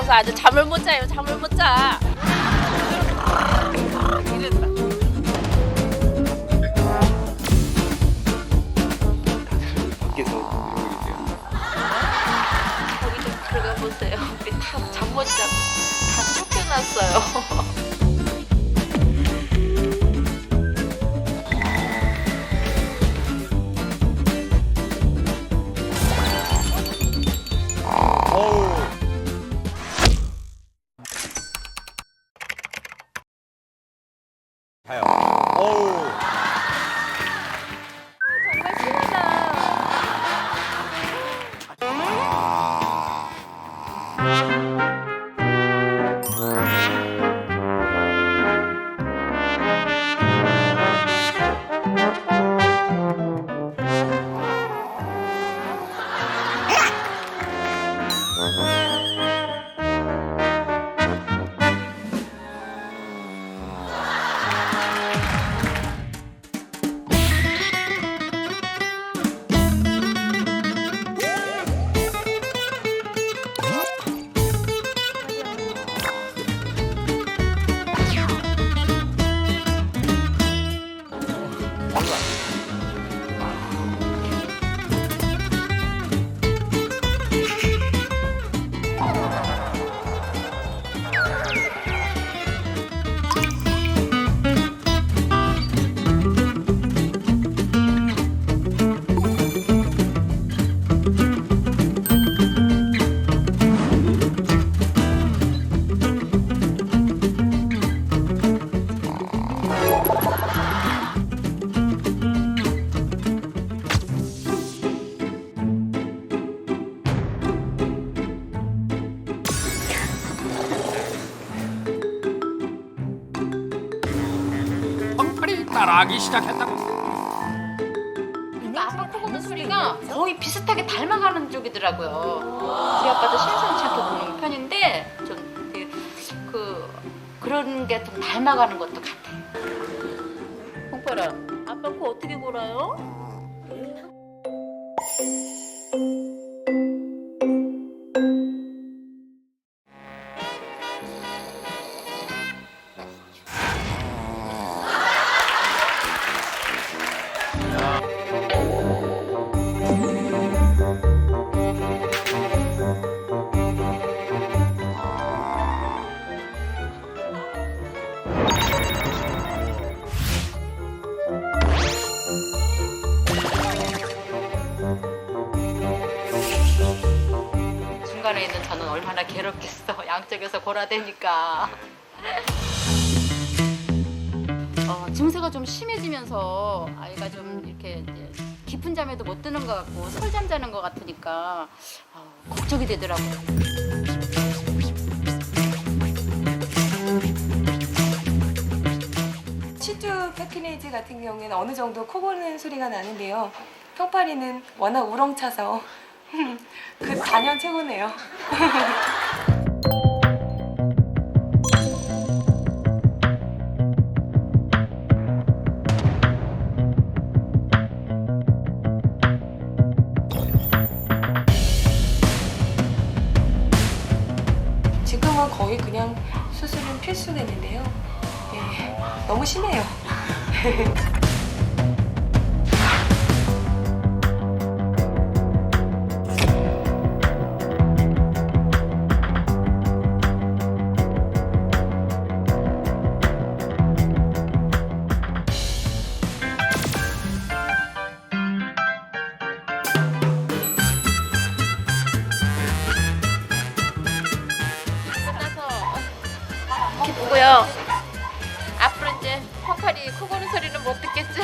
아파서 아주 잠을 못 자요. 잠을 못 자. 이랬다. 밖에서 이러고 계세요. 거기 좀 들어가 보세요. 우리 다 잠 못 자고 다 쫓겨났어요. 가요. 어우. 정말 심하다. 펑팔이 따라하기 시작했다고. 아빠 코 고는 소리가 거의 비슷하게 닮아가는 쪽이더라고요. 우리 아빠도 심상치 않게 보는 편인데 좀 그런 게 좀 닮아가는 것도 같아요. 홍파라, 아빠 코 어떻게 골아요? 중간에 있는 저는 얼마나 괴롭겠어. 양쪽에서 골아대니까. 증세가 좀 심해지면서 아이가 좀 이렇게 이제 깊은 잠에도 못 드는 것 같고 설잠 자는 것 같으니까 걱정이 되더라고요. 시투 패키니지 같은 경우에는 어느 정도 코 고는 소리가 나는데요. 평파리는 워낙 우렁차서 그 단연 최고네요. 지금은 거의 그냥 수술은 필수겠는데요. 네, 너무 심해요. 이렇게 보고요. 앞으로 이제 펑팔이 코 고는 소리는 못 듣겠죠?